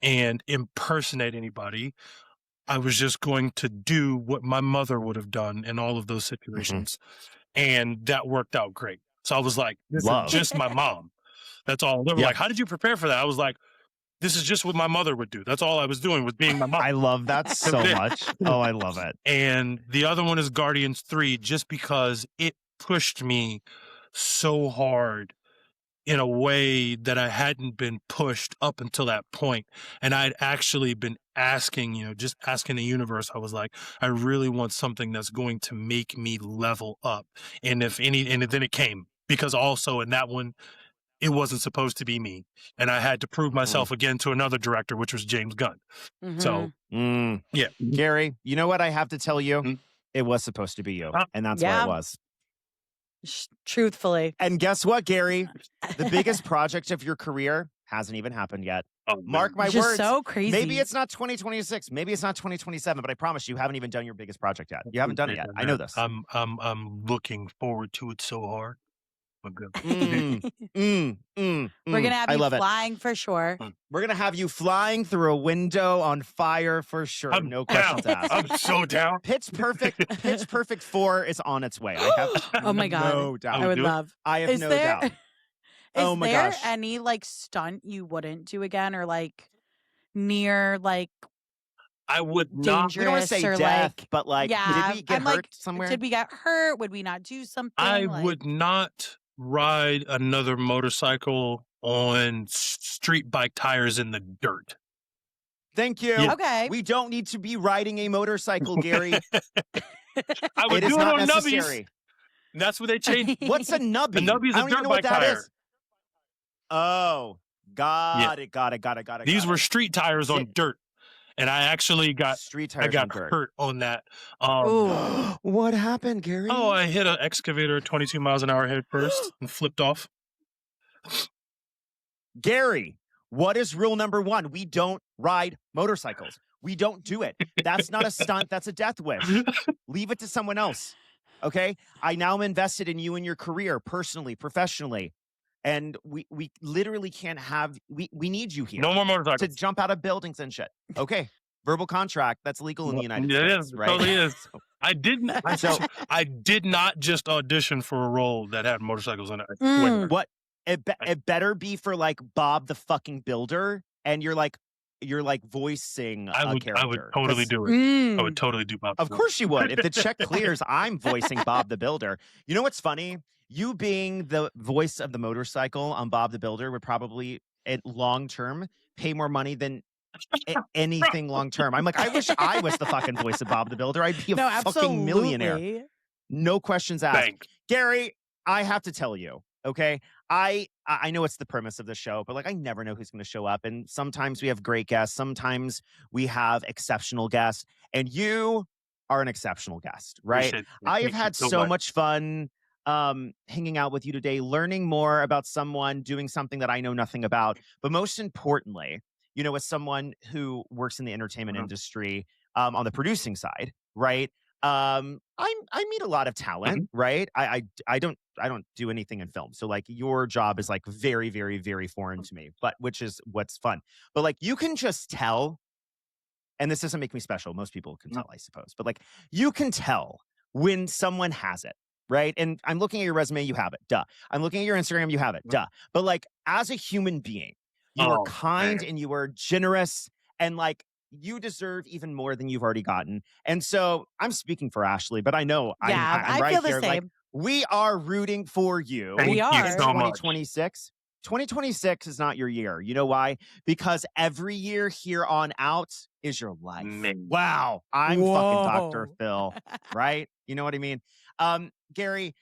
and impersonate anybody. I was just going to do what my mother would have done in all of those situations. And that worked out great. So I was like, this is just my mom. That's all. They were like, how did you prepare for that? I was like, this is just what my mother would do. That's all I was doing, was being my mom. I love that so much. Oh, I love it. And the other one is Guardians 3, just because it pushed me so hard in a way that I hadn't been pushed up until that point. And I'd actually been asking, just asking the universe. I was like, I really want something that's going to make me level up. And then it came, because also in that one, it wasn't supposed to be me. And I had to prove myself again to another director, which was James Gunn. So, yeah. Gary, you know what I have to tell you? It was supposed to be you. And that's what it was. Truthfully. And guess what, Gary? The biggest project of your career hasn't even happened yet. Mark my words. So crazy. Maybe it's not 2026. Maybe it's not 2027. But I promise you haven't even done your biggest project yet. You haven't done it yet. I know this. I'm looking forward to it so hard. We're gonna have you flying for sure. We're gonna have you flying through a window on fire for sure. No questions asked. I'm so down. Pitch Perfect 4 is on its way. I have oh my God. No doubt. I would love. I have no doubt. Is there any stunt you wouldn't do again, or near I would not. We don't want to say death, but did we get hurt somewhere? Did we get hurt? Would we not do something? I would not ride another motorcycle on street bike tires in the dirt. Thank you. Yeah. Okay. We don't need to be riding a motorcycle, Gary. I would It is do it not on nubbies. necessary. That's what they changed. What's a A nubby? nubbie's I a don't even dirt know what bike that tire. is. Oh, got it. These were street tires on Sit- dirt, and I actually got street tires got on dirt. hurt on that. Ooh. What happened, Gary? Oh, I hit an excavator at 22 miles an hour head first and flipped off. Gary, what is rule number 1? We don't ride motorcycles. We don't do it. That's not a stunt. That's a death wish. Leave it to someone else. Okay? I now am invested in you and your career, personally, professionally. And we literally can't have, we need you here No more to motorcycles. jump out of buildings and shit. Okay. Verbal contract. That's legal in the United It States. is. It Right? totally is. I didn't. So- I did not just audition for a role that had motorcycles in it. I Mm. swear. What? It better be for like Bob the fucking Builder, and you're like voicing I a would character. totally 'Cause do it. I Mm. would totally do Bob. Of course you would. If the check clears, I'm voicing Bob the Builder. You know what's funny? You being the voice of the motorcycle on Bob the Builder would probably, at long term, pay more money than anything long term. I'm like, I wish I was the fucking voice of Bob the Builder. I'd be a No, fucking millionaire. absolutely. No questions asked. Bank. Gary, I have to tell you, okay? I know it's the premise of the show, but like I never know who's going to show up. And sometimes we have great guests. Sometimes we have exceptional guests. And you are an exceptional guest, right? Appreciate it. I have Thank you had so so much. much fun hanging out with you today, learning more about someone doing something that I know nothing about. But most importantly, you know, as someone who works in the entertainment Mhm. industry on the producing side, right? I meet a lot of talent, right? I don't do anything in film. So like your job is like very, very, very foreign to me, but which is what's fun. But like you can just tell, and this doesn't make me special. Most people can No. tell, I suppose. But like you can tell when someone has it, right? And I'm looking at your resume, you have it. Duh. I'm looking at your Instagram, you have it. Duh. But like as a human being, you are Oh, kind man. and you are generous and like you deserve even more than you've already gotten. And so I'm speaking for Ashley, but I know Yeah, I'm I right feel the here. Like same. we are rooting for you. Thank We you are. so much. 2026. 2026 is not your year. You know why? Because every year here on out is your life. Man. Wow. I'm fucking Dr. Whoa. Phil, right? You know what I mean? Gary,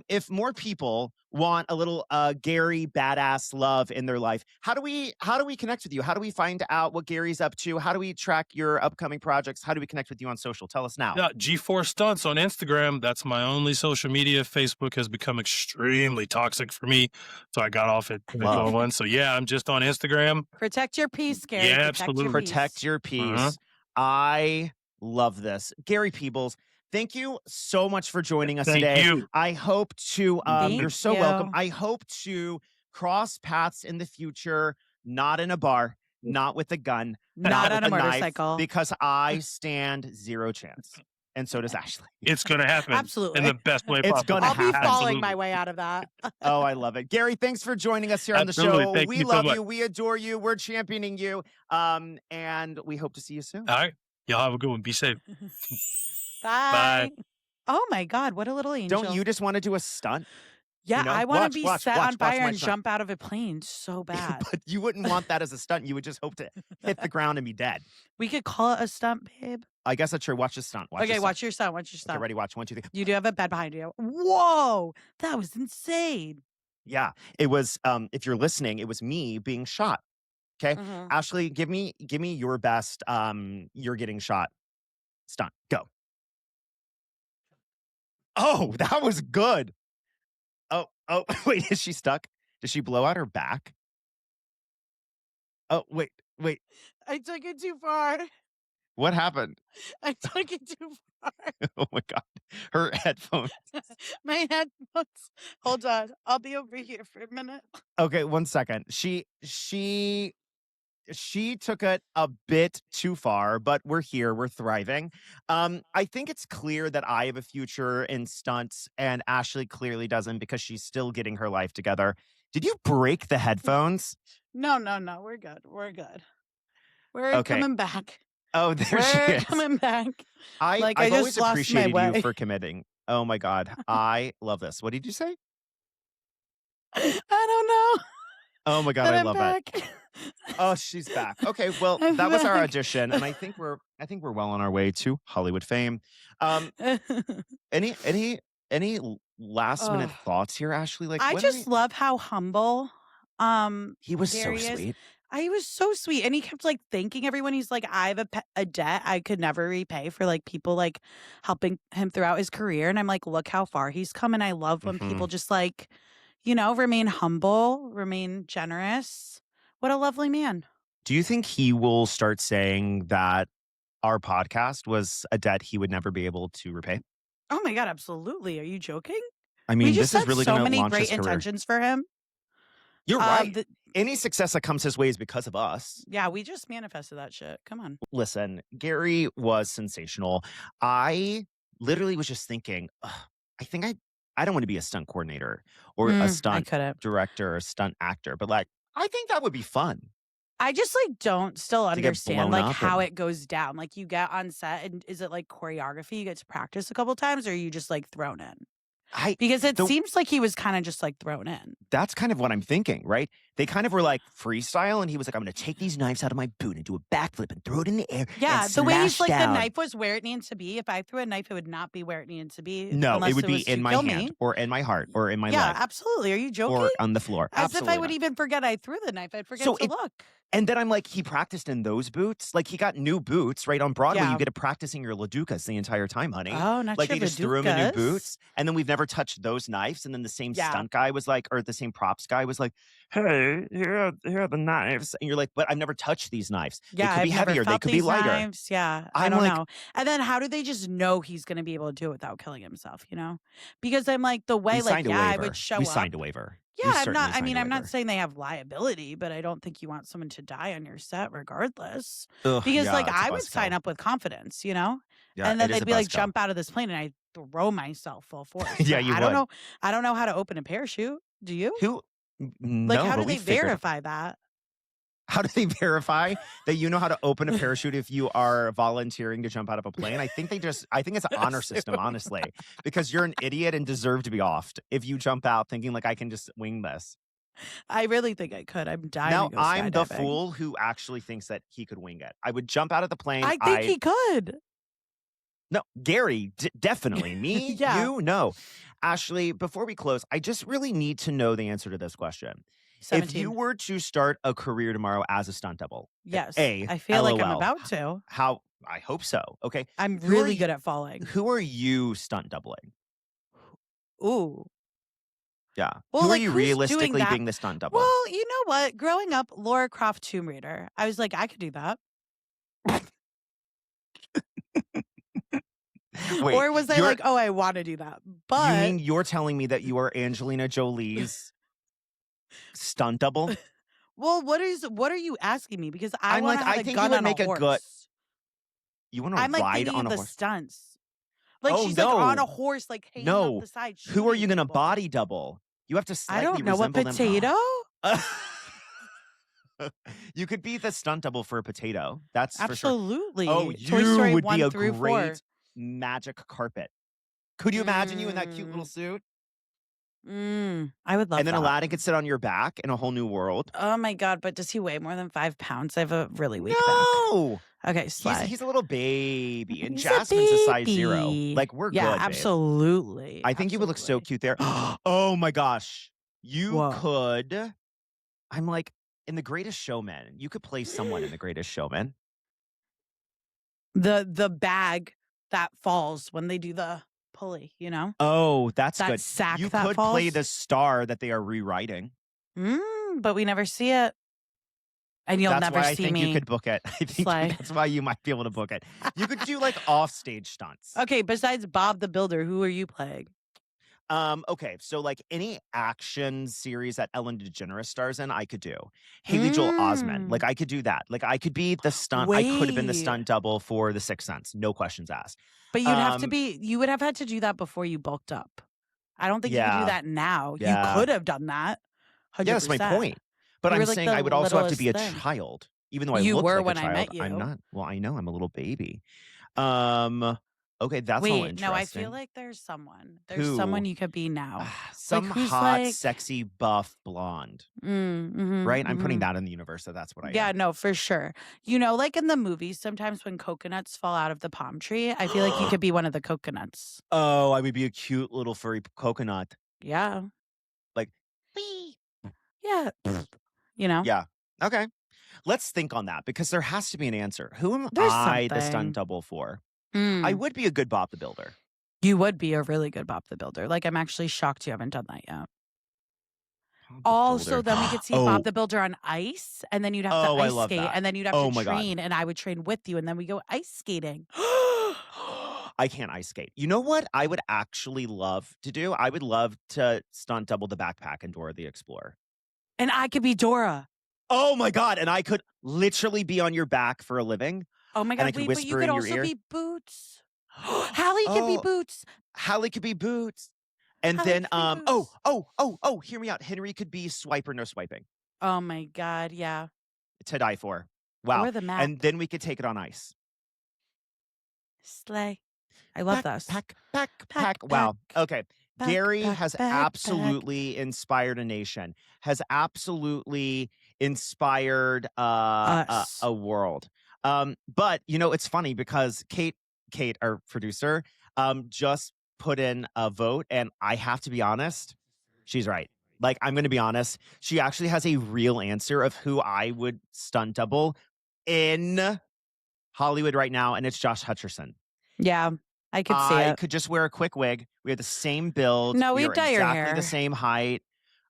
if more people want a little Gary badass love in their life, how do we connect with you? How do we find out what Gary's up to? How do we track your upcoming projects? How do we connect with you on social? Tell us now. Yeah, G4 Stunts on Instagram. That's my only social media. Facebook has become extremely toxic for me, so I got off at Love. 2021. So yeah, I'm just on Instagram. Protect your peace, Gary. Yeah, Protect your absolutely. Protect peace. your peace. Uh-huh. I love this. Gary Peebles, thank you so much for joining us Thank today. you. I hope to, Thank you're so welcome. you. I hope to cross paths in the future, not in a bar, not with a gun, Not on with a knife, motorcycle. because I stand zero chance. And so does Ashley. It's gonna happen Absolutely. in the best way It's possible. gonna I'll be happen. falling Absolutely. my way out of that. Oh, I love it. Gary, thanks for joining us here on the Absolutely. show. Thank We you so love much. you. We adore you. We're championing you. And we hope to see you soon. All right, y'all have a good one. Be safe. Bye. Oh my God, what a little angel. Don't you just want to do a stunt? Yeah, you know? I want Watch, to be watch, set watch, on fire watch, and watch. jump out of a plane so bad. But you wouldn't want that as a stunt. You would just hope to hit the ground and be dead. We could call it a stunt, babe. I guess that's true. Watch the stunt. Watch the Okay, stunt. watch your stunt. Watch your Okay, stunt. ready? Watch. 1, 2, 3. You do have a bed behind you. Whoa, that was insane. Yeah, it was. If you're listening, it was me being shot. Okay, Mhm. Ashley, give me your best. You're getting shot. Stunt. Go. Oh, that was good. Oh, wait, is she stuck? Did she blow out her back? Oh, wait. I took it too far. What happened? I took it too far. Oh my God. Her headphones. My headphones. Hold on. I'll be over here for a minute. Okay, 1 second. She took it a bit too far, but we're here. We're thriving. I think it's clear that I have a future in stunts, and Ashley clearly doesn't because she's still getting her life together. Did you break the headphones? No. We're good. We're good. We're Okay. coming back. Oh, there We're she is. coming back. I've I always just lost my appreciated way. you for committing. Oh my God. I love this. What did you say? I don't know. Oh my God, But I I'm love it. back. Oh, she's back. Okay, well, I'm that was our back. audition, and I think we're well on our way to Hollywood fame. Um, any last minute Oh, thoughts here, Ashley? Like I when are just love how humble he was so Gary is. sweet. He was so sweet, and he kept like thanking everyone. He's like, I have a debt I could never repay for like people like helping him throughout his career. And I'm like, look how far he's come. And I love when Mhm. people just like, you know, remain humble, remain generous. What a lovely man. Do you think he will start saying that our podcast was a debt he would never be able to repay? Oh my God, absolutely. Are you joking? I We mean, just this is had really so going to many launch great his career. intentions for him. You're right. The, Any success that comes his way is because of us. yeah, we just manifested that shit. Come on. Listen, Gary was sensational. I literally was just thinking, "Ugh, I think I don't want to be a stunt coordinator or a I stunt couldn't. director or a stunt actor, but like I think that would be fun I just like don't still to get understand blown like up. how And it goes down. Like you get on set and is it like choreography? You get to practice a couple times or are you just like thrown in? Because it the seems like he was kind of just like thrown in. that's kind of what I'm thinking, right? They kind of were like freestyle, and he was like, "I'm going to take these knives out of my boot and do a backflip and throw it in the air." Yeah, and the way he's smash like down. the knife was where it needs to be. If I threw a knife, it would not be where it needed to be. No, unless it would be was in to my kill hand me. or in my heart or in my Yeah, leg absolutely. Are you joking? or on the floor. As Absolutely if I would not. even forget I threw the knife. I'd forget So to look. And then I'm like, he practiced in those boots. Like he got new boots, right? On Broadway, Yeah. you get to practicing your Laducas the entire time, honey. Oh, not Like your they just threw him in new Laducas. boots, and then we've never touched those knives. And then the same Yeah. stunt guy was like, or the same props guy was like, "Hey, here are the knives," and you're like, "But I've never touched these knives. Yeah, they could I've be never heavier. They felt could be these lighter." knives. Yeah, I I'm don't like, know. And then how do they just know he's going to be able to do it without killing himself? You know, because I'm like the way, we like, signed a yeah, I waiver. would show We up. signed a waiver. Yeah, We I'm certainly not. I signed mean, a I'm not waiver. saying they have liability, but I don't think you want someone to die on your set, regardless. Ugh, Because yeah, like it's a I would sign buzzkill. up with confidence, you know, Yeah, and it then is they'd a be like, buzzkill. jump out of this plane, and I throw myself full force. Yeah, But you I don't would. know. I don't know how to open a parachute. Do you? Who? Like, No, how do but we they figured. verify that? How do they verify that you know how to open a parachute if you are volunteering to jump out of a plane? I think it's an honor system, honestly, because you're an idiot and deserve to be offed if you jump out thinking like I can just wing this. I really think I could. I'm dying Now to go I'm the skydiving. fool who actually thinks that he could wing it. I would jump out of the plane. I think he could. No, Gary, definitely. Me, Yeah. you, no. Ashley, before we close, I just really need to know the answer to this question. 17. If you were to start a career tomorrow as a stunt double, Yes. A, I feel like I'm LOL. about to. How? I hope so. Okay. I'm Who are really you- good at falling. Who are you stunt doubling? Ooh. Yeah. Well, Who like, are you who's doing realistically that? being the stunt double? Well, you know what? Growing up, Laura Croft Tomb Raider. I was like, I could do that. Wait, or was I like, oh, I want to do that? But you mean you're telling me that you are Angelina Jolie's stunt double? well, what are you asking me? Because I I'm want like, to have I a think gun you would on make a horse. good- You want to I'm like ride thinking on of a the horse? stunts. Like Oh, she's like on no. a horse, like hanging No. off the side. Who are you shooting going to people. body double? You have to I slightly don't know. A resemble them. potato? You could be the stunt double for a potato. That's for sure. Absolutely. Oh, Toy you Story would 1 be a through great 4. magic carpet. Could you imagine you in that cute little suit? I would love And then that. Aladdin could sit on your back in a whole new world. Oh my God, but does he weigh more than 5 pounds? I have a really weak back. No, Okay, slay. he's a little baby, and He's a Jasmine's a size 0. baby. Like we're yeah, good, babe. absolutely. I think you would look so cute there. Oh my gosh, you Whoa. could. I'm like in The Greatest Showman. You could play someone in The Greatest Showman. The bag that falls when they do the pulley, you know? Oh, that's That good. sack You that could play falls? the star that they are rewriting. But we never see it. And you'll That's never why I see think me. you could book it. I think slay. that's why you might be able to book it. You could do like offstage stunts. Okay, besides Bob the Builder, who are you playing? Okay, so like any action series that Ellen DeGeneres stars in, I could do. Haley Joel Osment, like I could do that. Like I could be the stunt. I could have been the Wait. stunt double for The Sixth Sense. No questions asked. But you'd have to be, you would have had to do that before you bulked up. I don't think you could Yeah. do that now. Yeah. You could have done that. 100%. Yeah, that's my point. But You I'm were, like, saying the I would also have to be a littlest thing. child, even though I You look were like when a I child. met I'm you. not. Well, I know I'm a little baby. Okay, that's all Wait, interesting. no, I feel like there's someone. There's Who? someone you could be now. Some who's hot, like- sexy, buff blonde. Mm-hmm, Right? I'm putting that in the universe, so that's what I Yeah, am. no, for sure. You know, like in the movies, sometimes when coconuts fall out of the palm tree, I feel like you could be one of the coconuts. Oh, I would be a cute little furry coconut. Yeah. Like, Yeah. You know? yeah. Okay. Let's think on that because there has to be an answer. Who am There's I the something. stunt double for? Mm. I would be a good Bob the Builder. You would be a really good Bob the Builder. Like, I'm actually shocked you haven't done that yet. Bob the Also, Builder. then we could see Oh. Bob the Builder on ice, and then you'd have to Oh, I ice love skate, that. and then you'd have Oh to my God. train, and I would train with you, and then we go ice skating. I can't ice skate. You know what I would actually love to do? I would love to stunt double the backpack in Dora the Explorer. And I could be Dora. Oh my God. And I could literally be on your back for a living. Oh my And I God, could wait, but you whisper could in your also ear. be Boots. Hallie could be Oh. Boots. Hallie could be Boots. And Hallie then, could be Boots. hear me out. Henry could be Swipe or No Swiping. Oh my God, yeah. To die for. Wow. Or the Mac. And then we could take it on ice. Slay. I love this. Pack. Wow. Okay. Gary back, has back, absolutely inspired a nation, has absolutely inspired Us. a world. But, you know, it's funny because Kate, our producer, just put in a vote. And I have to be honest, she's right. Like, I'm going to be honest. She actually has a real answer of who I would stunt double in Hollywood right now. And it's Josh Hutcherson. Yeah, I could see I it. could just wear a quick wig. We have the same build. No, we we are dye your exactly hair. the same height.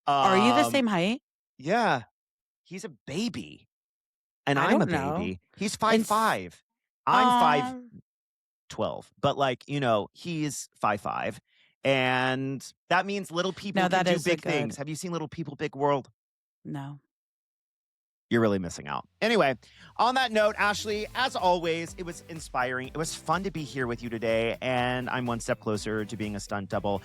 Are you the same height? Yeah. He's a baby. And I I'm a don't know. baby. He's And 5'5". I'm 5'12". But like, you know, he's 5'5". And that means little people No, can that do is a big good- things. Have you seen Little People, Big World? No. You're really missing out. Anyway, on that note, Ashley, as always, it was inspiring. It was fun to be here with you today, and I'm one step closer to being a stunt double.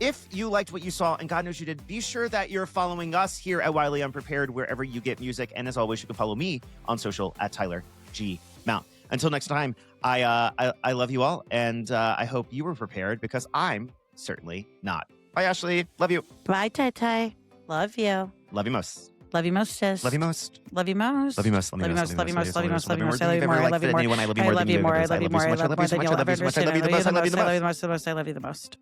If you liked what you saw, and God knows you did, be sure that you're following us here at Wildly Unprepared wherever you get music. And as always, you can follow me on social at Tyler G. Mount. Until next time, I love you all, and I hope you were prepared because I'm certainly not. Bye, Ashley. Love you. Bye, Tai. Love you. Love you most. Love you most, sis. Love you most. Love you most. Love you most. Love you most. Love you most. Love you most. Love you most. I love Love you more. I love you more. anyone. I love you I more love than you more. I ever. love you more. I love you more than you'll ever understand. I love you the most. I love you the most. I love you the most. I love you the most.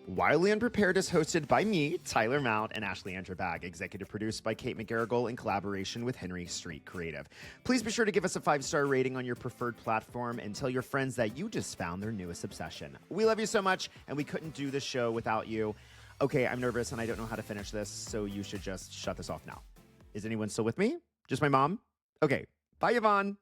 Wildly Unprepared is hosted by me, Tyler Mount, and Ashley Angerbag, executive produced by Kate McGarrigle in collaboration with Henry Street Creative. Please be sure to give us a 5-star rating on your preferred platform and tell your friends that you just found their newest obsession. We love you so much, and we couldn't do this show without you. Okay, I'm nervous and I don't know how to finish this, so you should just shut this off now. Is anyone still with me? Just my mom? Okay, bye, Yvonne.